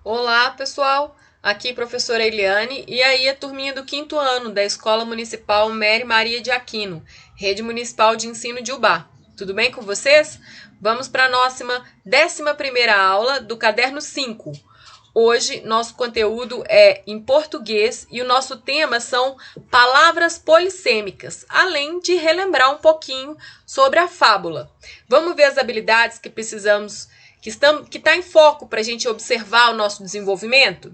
Olá, pessoal! Aqui professora Eliane e aí a turminha do quinto ano da Escola Municipal Mary Maria de Aquino, Rede Municipal de Ensino de Ubá. Tudo bem com vocês? Vamos para a nossa 11ª aula do caderno 5. Hoje, nosso conteúdo é em português e o nosso tema são palavras polissêmicas, além de relembrar um pouquinho sobre a fábula. Vamos ver as habilidades que precisamos, que está em foco para a gente observar o nosso desenvolvimento?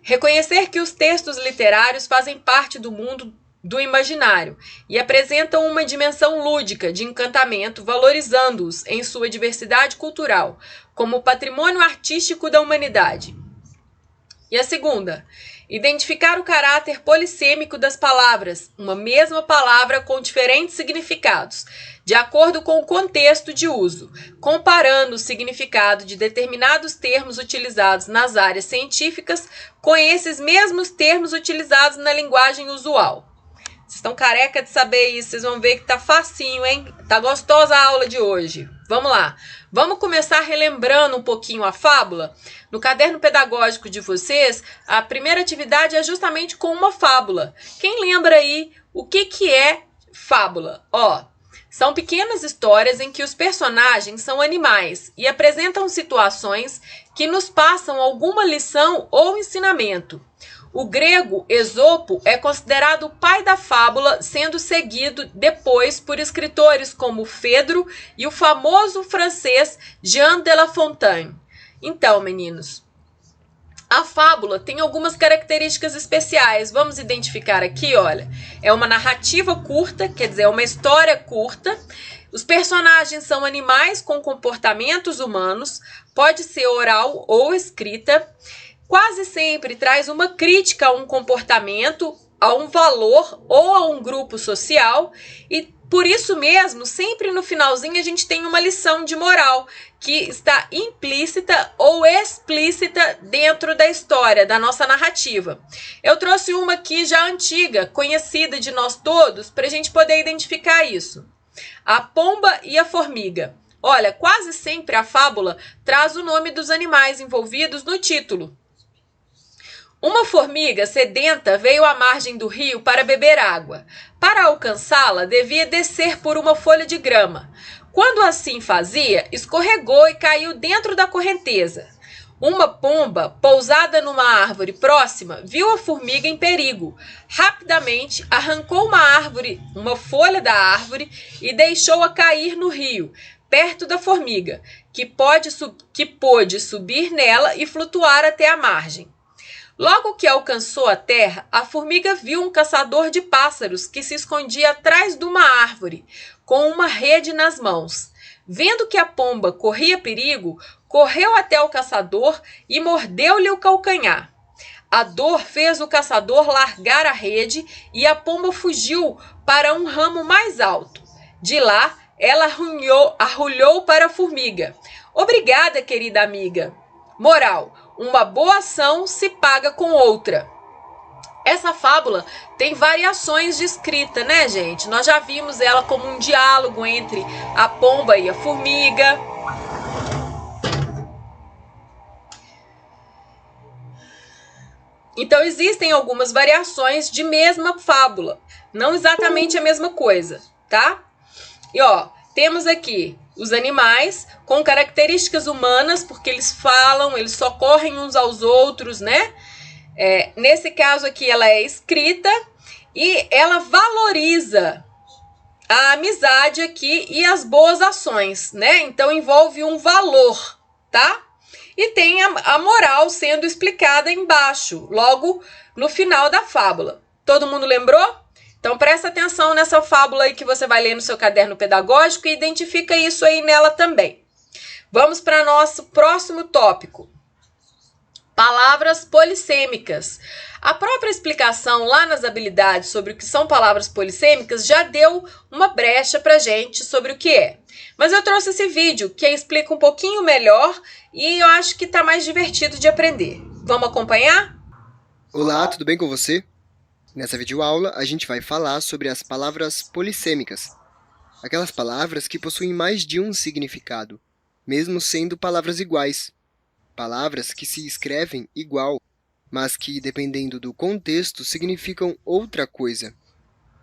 Reconhecer que os textos literários fazem parte do mundo do imaginário e apresentam uma dimensão lúdica de encantamento, valorizando-os em sua diversidade cultural, como patrimônio artístico da humanidade. E a segunda, identificar o caráter polissêmico das palavras, uma mesma palavra com diferentes significados, de acordo com o contexto de uso, comparando o significado de determinados termos utilizados nas áreas científicas com esses mesmos termos utilizados na linguagem usual. Vocês estão careca de saber isso, vocês vão ver que tá facinho, hein? Tá gostosa a aula de hoje. Vamos lá. Vamos começar relembrando um pouquinho a fábula? No caderno pedagógico de vocês, a primeira atividade é justamente com uma fábula. Quem lembra aí o que é fábula? São pequenas histórias em que os personagens são animais e apresentam situações que nos passam alguma lição ou ensinamento. O grego Esopo é considerado o pai da fábula, sendo seguido depois por escritores como Fedro e o famoso francês Jean de La Fontaine. Então, meninos, a fábula tem algumas características especiais. Vamos identificar aqui, olha. É uma narrativa curta, quer dizer, é uma história curta. Os personagens são animais com comportamentos humanos, pode ser oral ou escrita. Quase sempre traz uma crítica a um comportamento, a um valor ou a um grupo social e por isso mesmo, sempre no finalzinho a gente tem uma lição de moral que está implícita ou explícita dentro da história, da nossa narrativa. Eu trouxe uma aqui já antiga, conhecida de nós todos, para a gente poder identificar isso. A pomba e a formiga. Olha, quase sempre a fábula traz o nome dos animais envolvidos no título. Uma formiga sedenta veio à margem do rio para beber água. Para alcançá-la, devia descer por uma folha de grama. Quando assim fazia, escorregou e caiu dentro da correnteza. Uma pomba, pousada numa árvore próxima, viu a formiga em perigo. Rapidamente arrancou uma folha da árvore e deixou-a cair no rio, perto da formiga, que pôde subir nela e flutuar até a margem. Logo que alcançou a terra, a formiga viu um caçador de pássaros que se escondia atrás de uma árvore, com uma rede nas mãos. Vendo que a pomba corria perigo, correu até o caçador e mordeu-lhe o calcanhar. A dor fez o caçador largar a rede e a pomba fugiu para um ramo mais alto. De lá, ela arrulhou para a formiga. Obrigada, querida amiga. Moral: uma boa ação se paga com outra. Essa fábula tem variações de escrita, né, gente? Nós já vimos ela como um diálogo entre a pomba e a formiga. Então, existem algumas variações de mesma fábula. Não exatamente a mesma coisa, tá? E, temos aqui os animais com características humanas, porque eles falam, eles socorrem uns aos outros, né? Nesse caso aqui, ela é escrita e ela valoriza a amizade aqui e as boas ações, né? Então, envolve um valor, tá? E tem a moral sendo explicada embaixo, logo no final da fábula. Todo mundo lembrou? Então, presta atenção nessa fábula aí que você vai ler no seu caderno pedagógico e identifica isso aí nela também. Vamos para nosso próximo tópico. Palavras polissêmicas. A própria explicação lá nas habilidades sobre o que são palavras polissêmicas já deu uma brecha para gente sobre o que é. Mas eu trouxe esse vídeo que explica um pouquinho melhor e eu acho que está mais divertido de aprender. Vamos acompanhar? Olá, tudo bem com você? Nessa videoaula, a gente vai falar sobre as palavras polissêmicas, aquelas palavras que possuem mais de um significado, mesmo sendo palavras iguais. palavras que se escrevem igual, mas que, dependendo do contexto, significam outra coisa,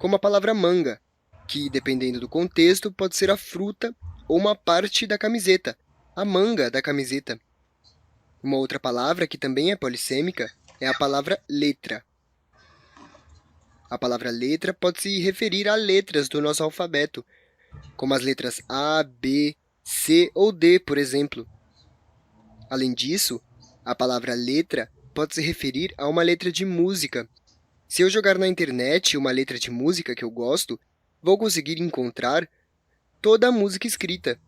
como a palavra manga, que, dependendo do contexto, pode ser a fruta ou uma parte da camiseta, a manga da camiseta. Uma outra palavra que também é polissêmica é a palavra letra. A palavra letra pode se referir a letras do nosso alfabeto, como as letras A, B, C ou D, por exemplo. Além disso, a palavra letra pode se referir a uma letra de música. Se eu jogar na internet uma letra de música que eu gosto, vou conseguir encontrar toda a música escrita.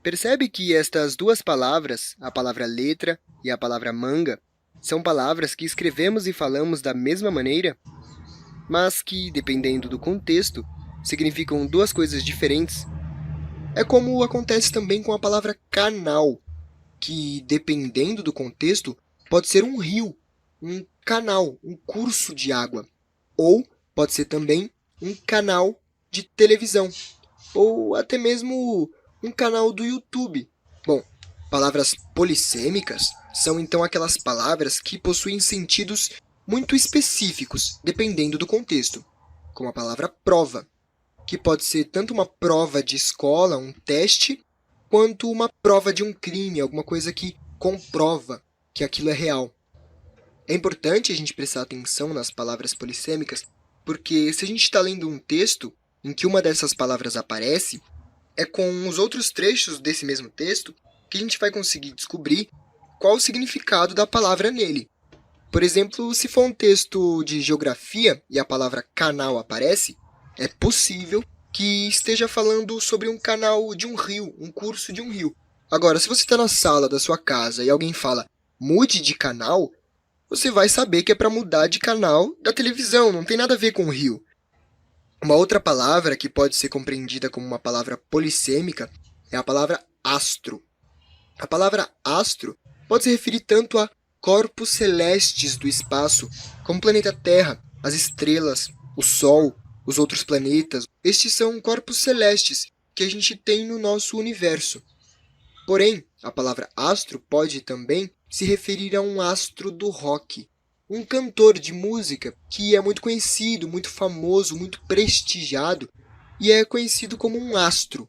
Percebe que estas duas palavras, a palavra letra e a palavra manga, são palavras que escrevemos e falamos da mesma maneira, mas que, dependendo do contexto, significam duas coisas diferentes? É como acontece também com a palavra canal, que, dependendo do contexto, pode ser um rio, um canal, um curso de água, ou pode ser também um canal de televisão, ou até mesmo um canal do YouTube. Bom, palavras polissêmicas são então aquelas palavras que possuem sentidos muito específicos, dependendo do contexto, como a palavra prova, que pode ser tanto uma prova de escola, um teste, quanto uma prova de um crime, alguma coisa que comprova que aquilo é real. É importante a gente prestar atenção nas palavras polissêmicas, porque se a gente está lendo um texto em que uma dessas palavras aparece, é com os outros trechos desse mesmo texto que a gente vai conseguir descobrir qual o significado da palavra nele. Por exemplo, se for um texto de geografia e a palavra canal aparece, é possível que esteja falando sobre um canal de um rio, um curso de um rio. Agora, se você está na sala da sua casa e alguém fala mude de canal, você vai saber que é para mudar de canal da televisão, não tem nada a ver com o rio. Uma outra palavra que pode ser compreendida como uma palavra polissêmica é a palavra astro. A palavra astro pode se referir tanto a corpos celestes do espaço, como o planeta Terra, as estrelas, o Sol, os outros planetas. Estes são corpos celestes que a gente tem no nosso universo. Porém, a palavra astro pode também se referir a um astro do rock, um cantor de música que é muito conhecido, muito famoso, muito prestigiado e é conhecido como um astro.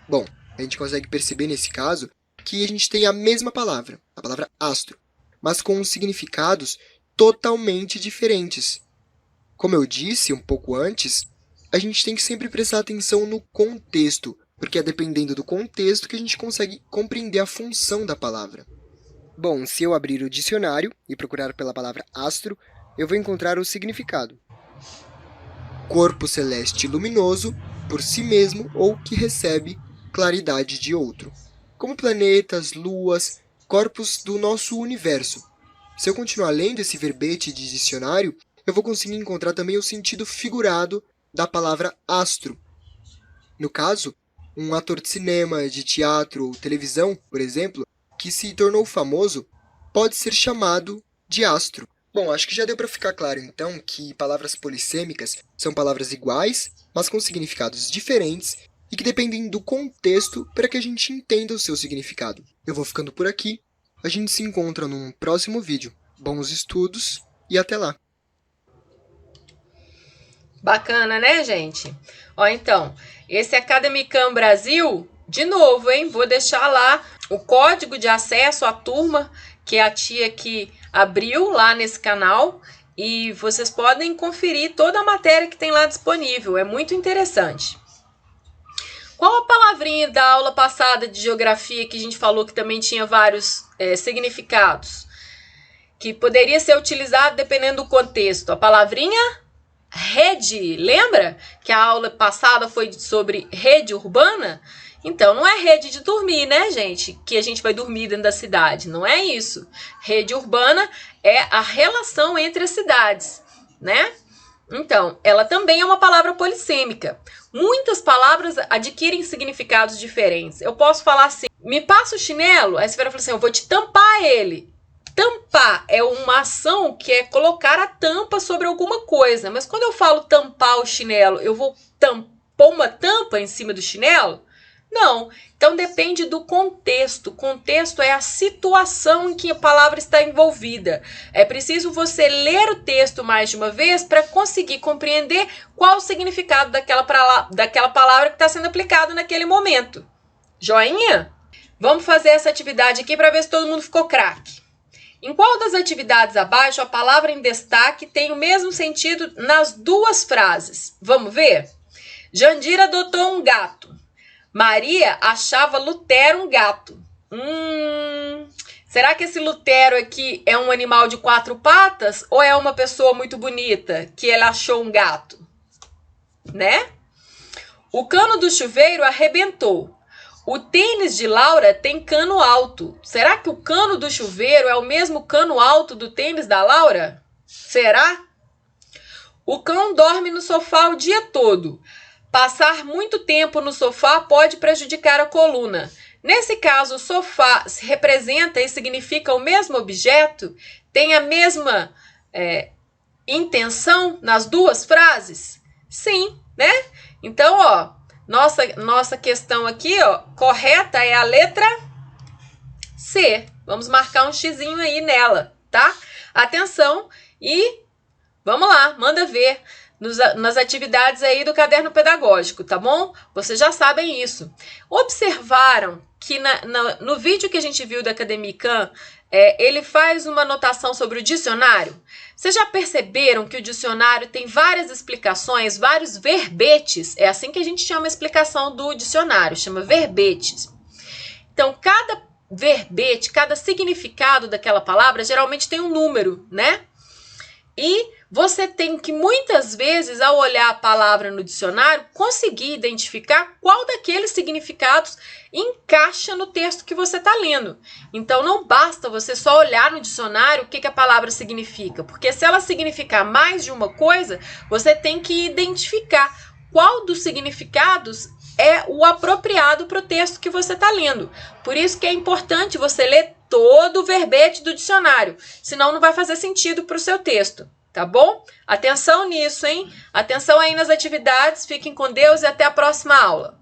Bom, a gente consegue perceber nesse caso que a gente tem a mesma palavra, a palavra astro, mas com significados totalmente diferentes. Como eu disse um pouco antes, a gente tem que sempre prestar atenção no contexto, porque é dependendo do contexto que a gente consegue compreender a função da palavra. Bom, se eu abrir o dicionário e procurar pela palavra astro, eu vou encontrar o significado. Corpo celeste luminoso, por si mesmo ou que recebe claridade de outro, como planetas, luas, corpos do nosso universo. Se eu continuar lendo esse verbete de dicionário, eu vou conseguir encontrar também o sentido figurado da palavra astro. No caso, um ator de cinema, de teatro ou televisão, por exemplo, que se tornou famoso, pode ser chamado de astro. Bom, acho que já deu para ficar claro, então, que palavras polissêmicas são palavras iguais, mas com significados diferentes e que dependem do contexto para que a gente entenda o seu significado. Eu vou ficando por aqui. A gente se encontra num próximo vídeo. Bons estudos e até lá! Bacana, né, gente? Ó, então, esse Academicam Brasil, de novo, hein? Vou deixar lá o código de acesso à turma, que é a tia que abriu lá nesse canal, e vocês podem conferir toda a matéria que tem lá disponível, é muito interessante. Qual a palavrinha da aula passada de geografia que a gente falou que também tinha vários significados? Que poderia ser utilizado dependendo do contexto. A palavrinha rede, lembra que a aula passada foi sobre rede urbana? Então, não é rede de dormir, né, gente? Que a gente vai dormir dentro da cidade. Não é isso. Rede urbana é a relação entre as cidades, né? Então, ela também é uma palavra polissêmica. Muitas palavras adquirem significados diferentes. Eu posso falar assim, me passa o chinelo, aí você vai falar assim, eu vou te tampar ele. Tampar é uma ação que é colocar a tampa sobre alguma coisa. Mas quando eu falo tampar o chinelo, eu vou pôr uma tampa em cima do chinelo? Não. Então depende do contexto. Contexto é a situação em que a palavra está envolvida. É preciso você ler o texto mais de uma vez para conseguir compreender qual o significado daquela palavra que está sendo aplicada naquele momento. Joinha? Vamos fazer essa atividade aqui para ver se todo mundo ficou craque. Em qual das atividades abaixo a palavra em destaque tem o mesmo sentido nas duas frases? Vamos ver? Jandira adotou um gato. Maria achava Lutero um gato. Será que esse Lutero aqui é um animal de 4 patas ou é uma pessoa muito bonita que ele achou um gato? Né? O cano do chuveiro arrebentou. O tênis de Laura tem cano alto. Será que o cano do chuveiro é o mesmo cano alto do tênis da Laura? Será? O cão dorme no sofá o dia todo. Passar muito tempo no sofá pode prejudicar a coluna. Nesse caso, o sofá representa e significa o mesmo objeto? Tem a mesma intenção nas duas frases? Sim, né? Então, ó, nossa questão aqui, ó, correta é a letra C. Vamos marcar um xizinho aí nela, tá? Atenção e vamos lá, manda ver nas atividades aí do caderno pedagógico, tá bom? Vocês já sabem isso. Observaram que no vídeo que a gente viu da Academicam, ele faz uma anotação sobre o dicionário? Vocês já perceberam que o dicionário tem várias explicações, vários verbetes? É assim que a gente chama a explicação do dicionário, chama verbetes. Então, cada verbete, cada significado daquela palavra, geralmente tem um número, né? E você tem que, muitas vezes, ao olhar a palavra no dicionário, conseguir identificar qual daqueles significados encaixa no texto que você está lendo. Então, não basta você só olhar no dicionário o que a palavra significa, porque se ela significar mais de uma coisa, você tem que identificar qual dos significados é o apropriado para o texto que você está lendo. Por isso que é importante você ler todo o verbete do dicionário, senão não vai fazer sentido para o seu texto, tá bom? Atenção nisso, hein? Atenção aí nas atividades, fiquem com Deus e até a próxima aula.